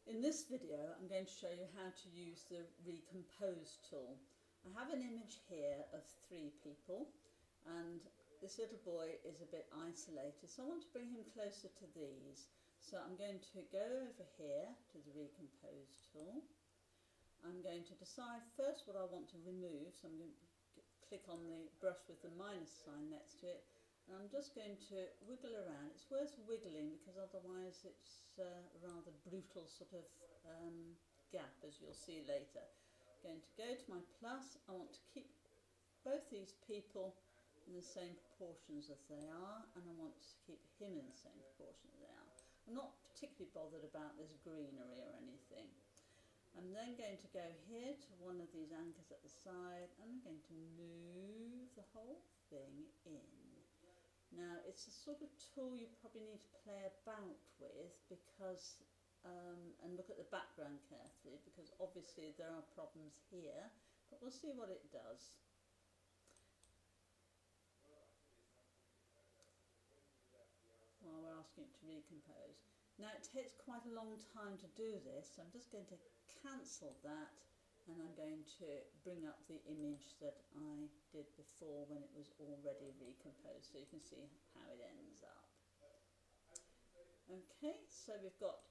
In this video I'm going to show you how to use the Recompose tool. I have an image here of 3 people and this little boy is a bit isolated, so I want to bring him closer to these. So I'm going to go over here to the Recompose tool. I'm going to decide first what I want to remove, so I'm going to click on the brush with the minus sign next to it, and I'm just going to wiggle around. It's worth wiggling because otherwise it's a rather brutal sort of gap, as you'll see later. I'm going to go to my plus. I want to keep both these people in the same proportions as they are, and I want to keep him in the same proportion as they are. I'm not particularly bothered about this greenery or anything. I'm then going to go here to one of these anchors at the side and I'm going to move the whole thing in. Now it's a sort of tool you probably need to play about with because and look at the background carefully, because obviously there are problems here, but we'll see what it does. While we're asking it to recompose. Now it takes quite a long time to do this, so I'm just going to cancel that and I'm going to bring up the image that I did before when it was already recomposed, so you can see how it ends up. Okay, so we've got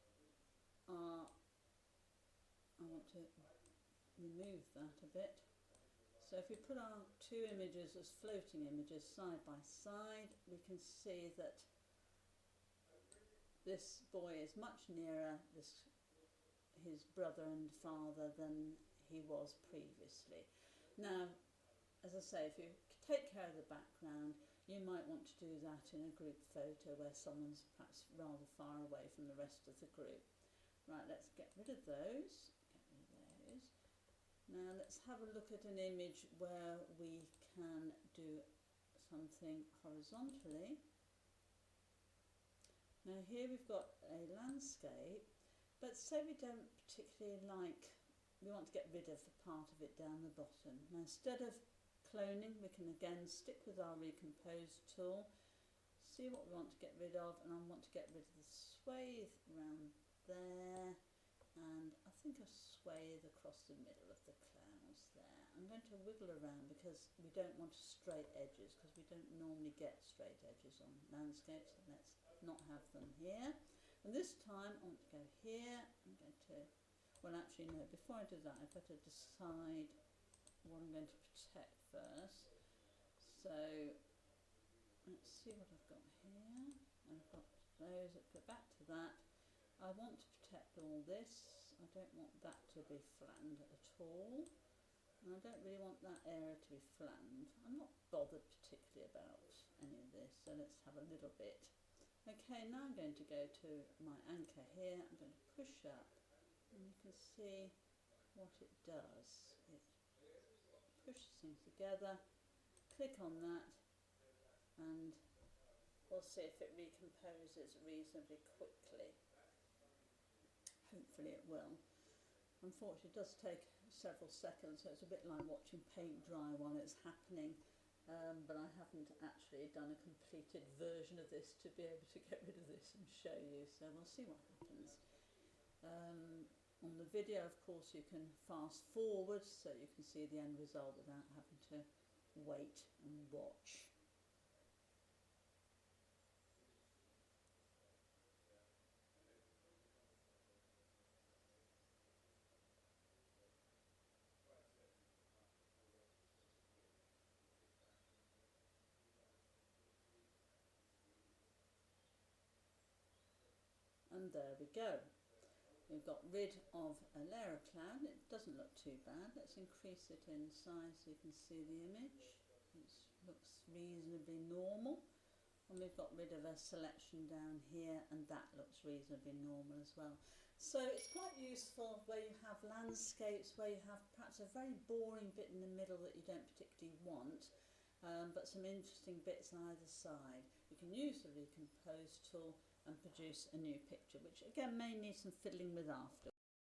our, I want to remove that a bit. So if we put our 2 images as floating images side by side, we can see that this boy is much nearer his brother and father than he was previously. Now, as I say, if you take care of the background, you might want to do that in a group photo where someone's perhaps rather far away from the rest of the group. Right, let's get rid of those. Now let's have a look at an image where we can do something horizontally. Now here we've got a landscape, but say we don't particularly like, we want to get rid of a part of it down the bottom. Now instead of cloning, we can again stick with our Recompose tool, see what we want to get rid of, and I want to get rid of the swathe around there, and I think a swathe across the middle of the clouds there. I'm going to wiggle around because we don't want straight edges, because we don't normally get straight edges on landscapes, so let's not have them here. And this time I want to go here. I'm going to, well actually no, before I do that I've got to decide what I'm going to protect first. So let's see what I've got here. I've got those, I'll go back to that. I want to protect all this. I don't want that to be flattened at all. And I don't really want that area to be flattened. I'm not bothered particularly about any of this, so let's have a little bit. Okay, now I'm going to go to my anchor here. I'm going to push up and you can see what it does. It pushes things together. Click on that and we'll see if it recomposes reasonably quickly. Hopefully it will. Unfortunately it does take several seconds, so it's a bit like watching paint dry while it's happening. But I haven't actually done a completed version of this to be able to get rid of this and show you, so we'll see what happens. On the video, of course, you can fast forward so you can see the end result without having to wait and watch. And there we go. We've got rid of a layer of cloud. It doesn't look too bad. Let's increase it in size so you can see the image. It looks reasonably normal. And we've got rid of a selection down here, and that looks reasonably normal as well. So it's quite useful where you have landscapes, where you have perhaps a very boring bit in the middle that you don't particularly want, but some interesting bits on either side. You can use the Recompose tool and produce a new picture, which again may need some fiddling with after.